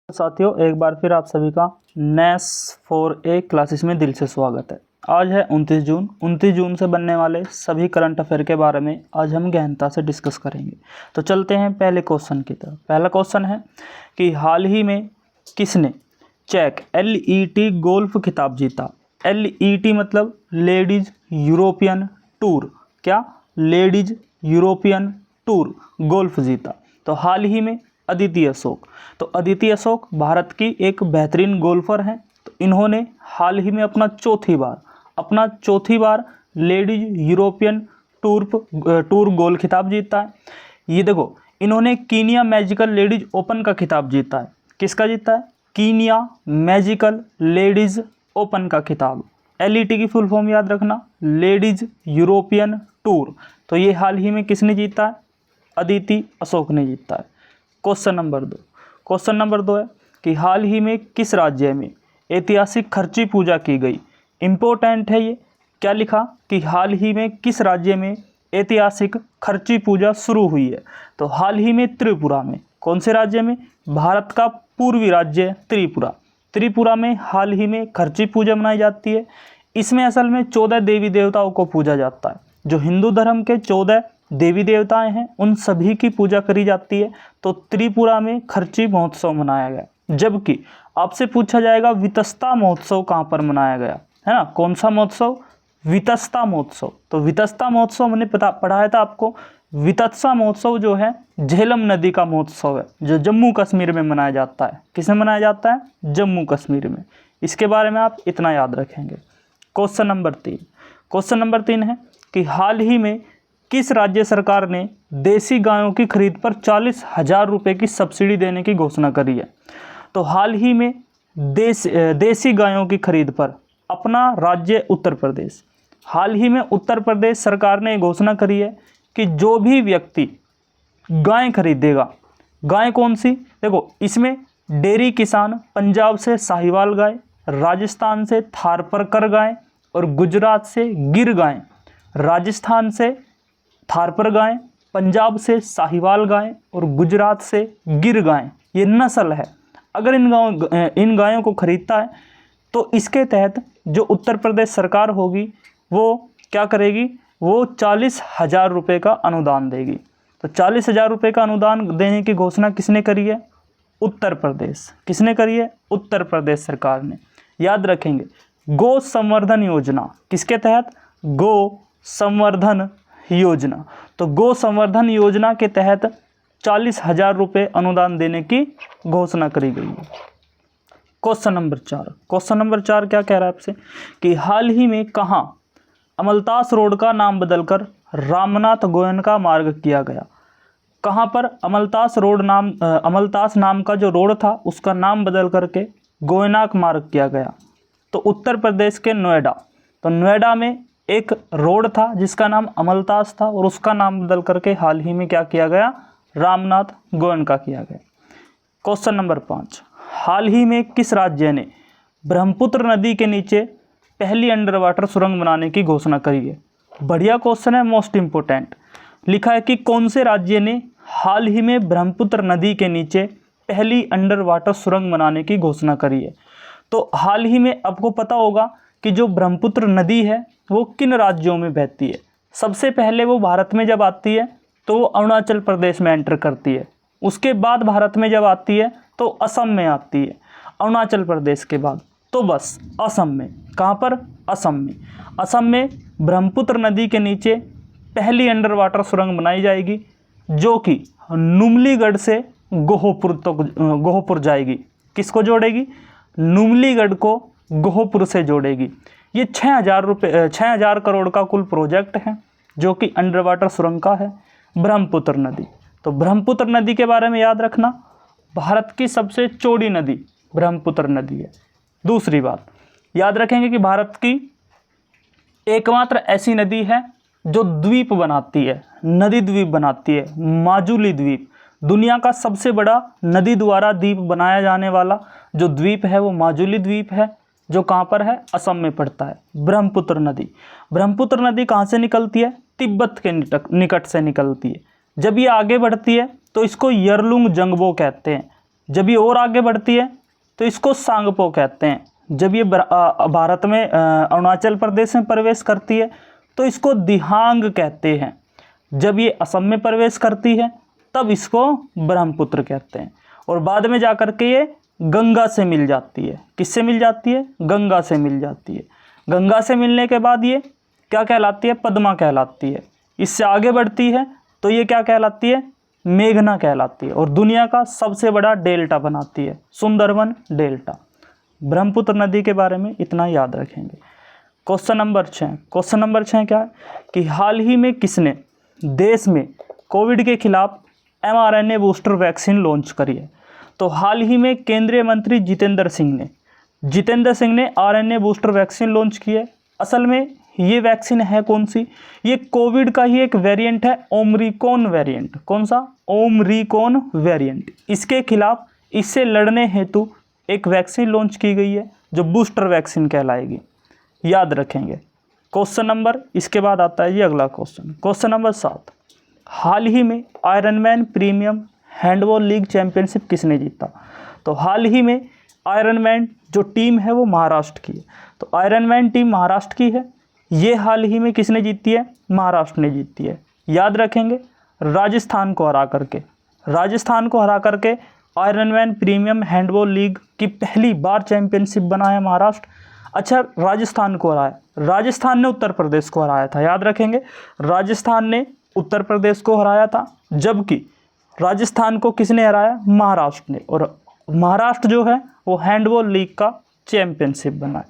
साथियों, एक बार फिर आप सभी का NAS 4A क्लासेस में दिल से स्वागत है। आज है 29 जून से बनने वाले सभी करंट अफेयर के बारे में आज हम गहनता से डिस्कस करेंगे। तो चलते हैं पहले क्वेश्चन की तरफ। पहला क्वेश्चन है कि हाल ही में किसने चेक LET गोल्फ खिताब जीता। LET मतलब लेडीज यूरोपियन टूर। क्या? लेडीज यूरोपियन टूर गोल्फ जीता। तो हाल ही में अदिति अशोक। तो अदिति अशोक भारत की एक बेहतरीन गोल्फर हैं। तो इन्होंने हाल ही में अपना चौथी बार लेडीज यूरोपियन टूर गोल्फ खिताब जीता है। ये देखो, इन्होंने कीनिया मैजिकल लेडीज ओपन का खिताब जीता है। किसका जीता है? कीनिया मैजिकल लेडीज ओपन का खिताब। LET की फुल फॉर्म याद रखना, लेडीज यूरोपियन टूर। तो ये हाल ही में किसने जीता है? अदिति अशोक ने जीता है। क्वेश्चन नंबर दो है कि हाल ही में किस राज्य में ऐतिहासिक खर्ची पूजा की गई। इम्पोर्टेंट है ये। क्या लिखा कि हाल ही में किस राज्य में ऐतिहासिक खर्ची पूजा शुरू हुई है। तो हाल ही में त्रिपुरा में। कौन से राज्य में? भारत का पूर्वी राज्य त्रिपुरा में हाल ही में खर्ची पूजा मनाई जाती है। इसमें असल में 14 देवी देवताओं को पूजा जाता है। जो हिंदू धर्म के 14 देवी देवताएं हैं उन सभी की पूजा करी जाती है। तो त्रिपुरा में खर्ची महोत्सव मनाया गया। जबकि आपसे पूछा जाएगा वितस्ता महोत्सव कहाँ पर मनाया गया है ना? कौन सा महोत्सव? वितस्ता महोत्सव। तो वितस्ता महोत्सव मैंने पढ़ाया था आपको। वितस्ता महोत्सव जो है झेलम नदी का महोत्सव है, जो जम्मू कश्मीर में मनाया जाता है। किसमें मनाया जाता है? जम्मू कश्मीर में। इसके बारे में आप इतना याद रखेंगे। क्वेश्चन नंबर 3 है कि हाल ही में किस राज्य सरकार ने देसी गायों की खरीद पर 40,000 रुपये की सब्सिडी देने की घोषणा करी है। तो हाल ही में देसी गायों की खरीद पर अपना राज्य उत्तर प्रदेश, हाल ही में उत्तर प्रदेश सरकार ने घोषणा करी है कि जो भी व्यक्ति गाय खरीदेगा, गाय कौन सी? देखो, इसमें डेयरी किसान पंजाब से साहिवाल गाय, राजस्थान से थारपरकर गाय और गुजरात से गिर गाय। राजस्थान से थारपर गाय, पंजाब से साहिवाल गाय और गुजरात से गिर गाय, ये नस्ल है। अगर इन गायों को खरीदता है तो इसके तहत जो उत्तर प्रदेश सरकार होगी वो क्या करेगी? वो 40,000 रुपये का अनुदान देगी। तो 40,000 रुपये का अनुदान देने की घोषणा किसने करी है? उत्तर प्रदेश। किसने करी है? उत्तर प्रदेश सरकार ने। याद रखेंगे, गौ संवर्धन योजना। किसके तहत? गौ संवर्धन योजना। तो गौ संवर्धन योजना के तहत 40,000 रुपये अनुदान देने की घोषणा करी गई है। क्वेश्चन नंबर 4 क्या कह रहा है आपसे कि हाल ही में कहाँ अमलतास रोड का नाम बदलकर रामनाथ गोयनका मार्ग किया गया। कहाँ पर? अमलतास नाम का जो रोड था उसका नाम बदल करके गोयनाक मार्ग किया गया। तो उत्तर प्रदेश के नोएडा। तो नोएडा में एक रोड था जिसका नाम अमलतास था और उसका नाम बदल करके हाल ही में क्या किया गया? रामनाथ गोयनका किया गया। क्वेश्चन नंबर 5, हाल ही में किस राज्य ने ब्रह्मपुत्र नदी के नीचे पहली अंडर वाटर सुरंग बनाने की घोषणा करी है? बढ़िया क्वेश्चन है, मोस्ट इंपोर्टेंट। लिखा है कि कौन से राज्य ने हाल ही में ब्रह्मपुत्र नदी के नीचे पहली अंडर वाटर सुरंग बनाने की घोषणा करी है। तो हाल ही में आपको पता होगा कि जो ब्रह्मपुत्र नदी है वो किन राज्यों में बहती है। सबसे पहले वो भारत में जब आती है तो वो अरुणाचल प्रदेश में एंटर करती है। उसके बाद भारत में जब आती है तो असम में आती है। अरुणाचल प्रदेश के बाद तो बस असम में। कहाँ पर? असम में। असम में ब्रह्मपुत्र नदी के नीचे पहली अंडर वाटर सुरंग बनाई जाएगी जो कि नुमलीगढ़ से गोहपुर जाएगी। किसको जोड़ेगी? नुमलीगढ़ को गोहपुर से जोड़ेगी। ये 6,000 करोड़ का कुल प्रोजेक्ट है जो कि अंडर वाटर सुरंग का है। ब्रह्मपुत्र नदी। तो ब्रह्मपुत्र नदी के बारे में याद रखना, भारत की सबसे चौड़ी नदी ब्रह्मपुत्र नदी है। दूसरी बात याद रखेंगे कि भारत की एकमात्र ऐसी नदी है जो द्वीप बनाती है, नदी द्वीप बनाती है, माजुली द्वीप। दुनिया का सबसे बड़ा नदी द्वारा द्वीप बनाया जाने वाला जो द्वीप है वो माजुली द्वीप है, जो कहाँ पर है? असम में पड़ता है। ब्रह्मपुत्र नदी कहाँ से निकलती है? तिब्बत के निकट से निकलती है। जब ये आगे बढ़ती है तो इसको यरलुंग जंगबो कहते हैं। जब ये और आगे बढ़ती है तो इसको सांगपो कहते हैं। जब ये भारत में अरुणाचल प्रदेश में प्रवेश करती है तो इसको दिहांग कहते हैं। जब ये असम में प्रवेश करती है तब इसको ब्रह्मपुत्र कहते हैं। और बाद में जाकर के ये गंगा से मिल जाती है। किससे मिल जाती है? गंगा से मिल जाती है। गंगा से मिलने के बाद ये क्या कहलाती है? पद्मा कहलाती है। इससे आगे बढ़ती है तो ये क्या कहलाती है? मेघना कहलाती है। और दुनिया का सबसे बड़ा डेल्टा बनाती है, सुंदरवन डेल्टा। ब्रह्मपुत्र नदी के बारे में इतना याद रखेंगे। Question number 6। क्वेश्चन नंबर 6 क्या है कि हाल ही में किसने देश में कोविड के खिलाफ mRNA बूस्टर वैक्सीन लॉन्च करी है? तो हाल ही में केंद्रीय मंत्री जितेंद्र सिंह ने RNA बूस्टर वैक्सीन लॉन्च की है। असल में ये वैक्सीन है कौन सी? ये कोविड का ही एक वेरिएंट है, ओमरिकॉन वेरिएंट। कौन सा? Omicron variant. इसके खिलाफ, इससे लड़ने हेतु एक वैक्सीन लॉन्च की गई है जो बूस्टर वैक्सीन कहलाएगी। याद रखेंगे। क्वेश्चन नंबर, इसके बाद आता है ये अगला क्वेश्चन। Question number 7। हाल ही में Ironman premium handball league championship किसने जीता? तो हाल ही में आयरनमैन जो टीम है वो महाराष्ट्र की है। तो आयरनमैन टीम महाराष्ट्र की है। ये हाल ही में किसने जीती है? महाराष्ट्र ने जीती है। याद रखेंगे, राजस्थान को हरा करके आयरनमैन प्रीमियम हैंडबॉल लीग की पहली बार चैंपियनशिप बना है महाराष्ट्र। अच्छा, राजस्थान को हराया, राजस्थान ने उत्तर प्रदेश को हराया था। याद रखेंगे, राजस्थान ने उत्तर प्रदेश को हराया था, जबकि राजस्थान को किसने हराया? महाराष्ट्र ने। और महाराष्ट्र जो है वो हैंडबॉल लीग का चैंपियनशिप बना है।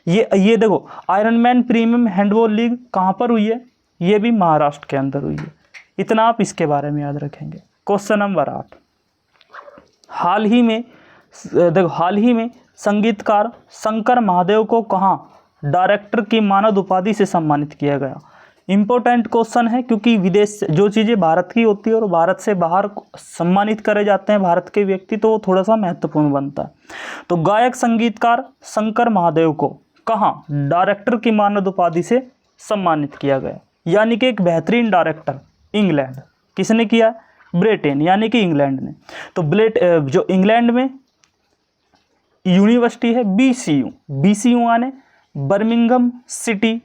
ये देखो, आयरनमैन प्रीमियम हैंडबॉल लीग कहाँ पर हुई है? ये भी महाराष्ट्र के अंदर हुई है। इतना आप इसके बारे में याद रखेंगे। Question number 8। हाल ही में संगीतकार शंकर महादेव को कहाँ डायरेक्टर की मानद उपाधि से सम्मानित किया गया? इम्पोर्टेंट क्वेश्चन है, क्योंकि विदेश से जो चीज़ें भारत की होती है और भारत से बाहर सम्मानित करे जाते हैं भारत के व्यक्ति, तो वो थोड़ा सा महत्वपूर्ण बनता है। तो गायक संगीतकार शंकर महादेव को कहाँ डायरेक्टर की मानद उपाधि से सम्मानित किया गया? यानी कि एक बेहतरीन डायरेक्टर इंग्लैंड। किसने किया? ब्रिटेन, यानी कि इंग्लैंड ने। तो जो इंग्लैंड में यूनिवर्सिटी है BCU यानी बर्मिंघम सिटी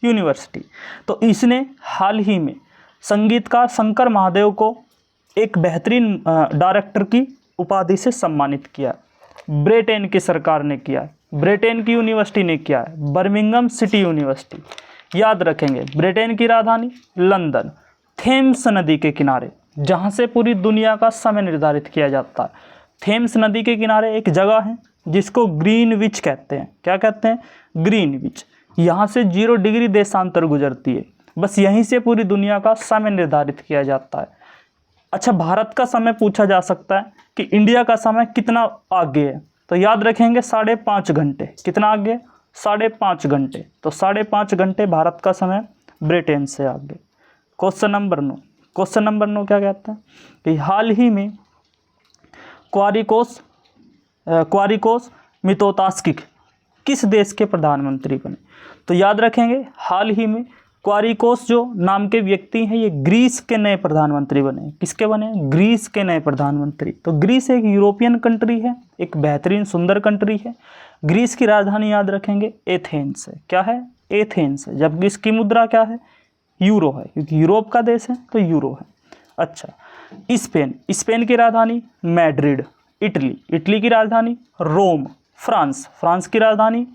यूनिवर्सिटी। तो इसने हाल ही में संगीतकार शंकर महादेव को एक बेहतरीन डायरेक्टर की उपाधि से सम्मानित किया। ब्रिटेन की सरकार ने किया, ब्रिटेन की यूनिवर्सिटी ने किया है, बर्मिंघम सिटी यूनिवर्सिटी। याद रखेंगे, ब्रिटेन की राजधानी लंदन, थेम्स नदी के किनारे, जहाँ से पूरी दुनिया का समय निर्धारित किया जाता है। थेम्स नदी के किनारे एक जगह है जिसको ग्रीनविच कहते हैं। क्या कहते हैं? ग्रीनविच। यहाँ से 0 डिग्री देशांतर गुजरती है। बस यहीं से पूरी दुनिया का समय निर्धारित किया जाता है। अच्छा, भारत का समय पूछा जा सकता है कि इंडिया का समय कितना आगे है? तो याद रखेंगे 5.5 घंटे। कितना आगे? 5.5 घंटे। तो 5.5 घंटे भारत का समय ब्रिटेन से आगे। Question number 9। क्वेश्चन नंबर 9 क्या कहता है कि हाल ही में क्वारिकोस मित्सोताकिस किस देश के प्रधानमंत्री बने? तो याद रखेंगे, हाल ही में क्वारिकोस जो नाम के व्यक्ति हैं ये ग्रीस के नए प्रधानमंत्री बने। किसके बने? ग्रीस के नए प्रधानमंत्री। तो ग्रीस एक यूरोपियन कंट्री है, एक बेहतरीन सुंदर कंट्री है। ग्रीस की राजधानी याद रखेंगे एथेंस है। क्या है? एथेंस है। जबकि इसकी मुद्रा क्या है? यूरो है, क्योंकि यूरोप का देश है तो यूरो है। अच्छा, स्पेन की राजधानी मैड्रिड। इटली की राजधानी रोम। फ्रांस की राजधानी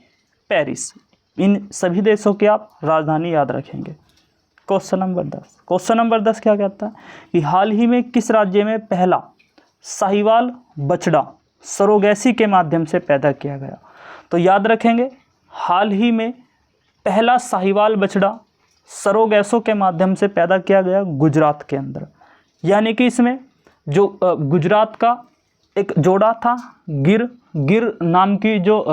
पेरिस। इन सभी देशों की आप राजधानी याद रखेंगे। क्वेश्चन नंबर 10 क्या कहता है कि हाल ही में किस राज्य में पहला साहिवाल बछड़ा सरोगेसी के माध्यम से पैदा किया गया? तो याद रखेंगे, हाल ही में पहला साहिवाल बछड़ा सरोगेसों के माध्यम से पैदा किया गया गुजरात के अंदर। यानी कि इसमें जो गुजरात का एक जोड़ा था, गिर नाम की जो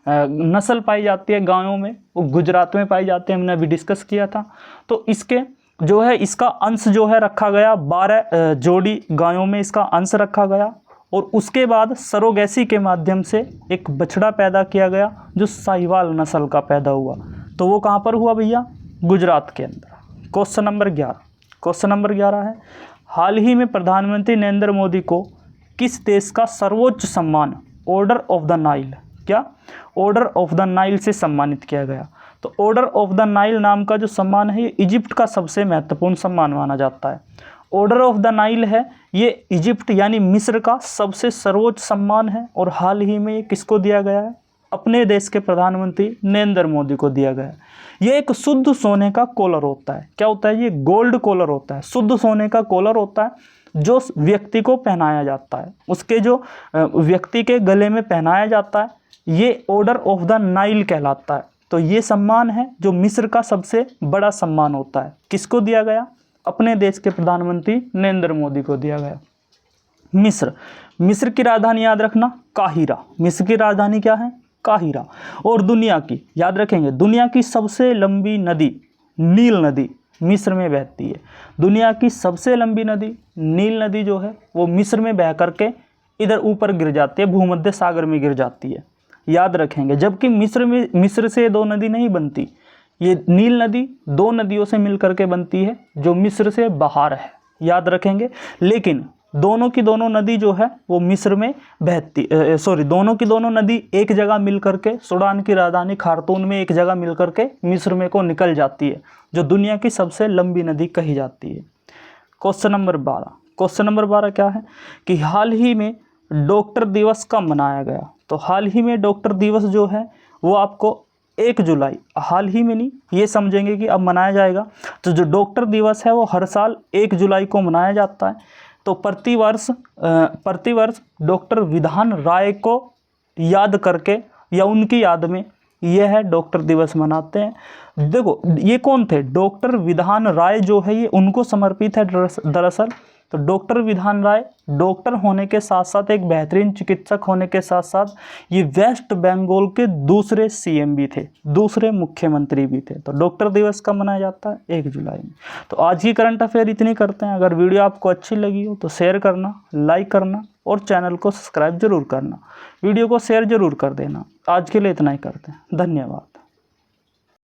नस्ल पाई जाती है गायों में, वो गुजरात में पाई जाती है। हमने अभी डिस्कस किया था। तो इसके जो है इसका अंश जो है रखा गया 12 जोड़ी गायों में इसका अंश रखा गया। और उसके बाद सरोगेसी के माध्यम से एक बछड़ा पैदा किया गया जो साहिवाल नस्ल का पैदा हुआ। तो वो कहाँ पर हुआ भैया? गुजरात के अंदर। क्वेश्चन नंबर 11 है, हाल ही में प्रधानमंत्री नरेंद्र मोदी को किस देश का सर्वोच्च सम्मान ऑर्डर ऑफ द नाइल, क्या ऑर्डर ऑफ द नाइल से सम्मानित किया गया? तो ऑर्डर ऑफ द नाइल नाम का जो सम्मान है ये इजिप्ट का सबसे महत्वपूर्ण सम्मान माना जाता है। ऑर्डर ऑफ द नाइल है ये इजिप्ट यानी मिस्र का सबसे सर्वोच्च सम्मान है और हाल ही में ये किसको दिया गया है? अपने देश के प्रधानमंत्री नरेंद्र मोदी को दिया गया है। ये एक शुद्ध सोने का कॉलर होता है। क्या होता है? ये गोल्ड कॉलर होता है, शुद्ध सोने का कॉलर होता है जो व्यक्ति को पहनाया जाता है, उसके जो व्यक्ति के गले में पहनाया जाता है, ये ऑर्डर ऑफ द नाइल कहलाता है। तो ये सम्मान है जो मिस्र का सबसे बड़ा सम्मान होता है। किसको दिया गया? अपने देश के प्रधानमंत्री नरेंद्र मोदी को दिया गया। मिस्र की राजधानी याद रखना काहिरा। मिस्र की राजधानी क्या है? काहिरा। और दुनिया की, याद रखेंगे, दुनिया की सबसे लंबी नदी नील नदी मिस्र में बहती है। दुनिया की सबसे लंबी नदी नील नदी जो है वो मिस्र में बह करके इधर ऊपर गिर जाती है, भूमध्य सागर में गिर जाती है, याद रखेंगे। जबकि मिस्र से दो नदी नहीं बनती, ये नील नदी दो नदियों से मिलकर के बनती है जो मिस्र से बाहर है, याद रखेंगे। लेकिन दोनों की दोनों नदी जो है वो मिस्र में बहती, दोनों की दोनों नदी एक जगह मिल करके सूडान की राजधानी खार्तूम में एक जगह मिल करके मिस्र में को निकल जाती है, जो दुनिया की सबसे लंबी नदी कही जाती है। क्वेश्चन नंबर 12 क्या है कि हाल ही में डॉक्टर दिवस कब मनाया गया? तो हाल ही में डॉक्टर दिवस जो है वो आपको 1 जुलाई, हाल ही में नहीं, ये समझेंगे कि अब मनाया जाएगा। तो जो डॉक्टर दिवस है वो हर साल 1 जुलाई को मनाया जाता है। तो प्रतिवर्ष डॉक्टर विधान राय को याद करके या उनकी याद में यह है डॉक्टर दिवस मनाते हैं। देखो ये कौन थे? डॉक्टर विधान राय जो है ये उनको समर्पित है दरअसल। तो डॉक्टर विधान राय डॉक्टर होने के साथ साथ एक बेहतरीन चिकित्सक होने के साथ साथ ये वेस्ट बंगाल के दूसरे सीएम भी थे, दूसरे मुख्यमंत्री भी थे। तो डॉक्टर दिवस कब मनाया जाता है? 1 जुलाई में। तो आज की करंट अफेयर इतनी करते हैं। अगर वीडियो आपको अच्छी लगी हो तो शेयर करना, लाइक करना और चैनल को सब्सक्राइब जरूर करना। वीडियो को शेयर जरूर कर देना। आज के लिए इतना ही करते हैं। धन्यवाद।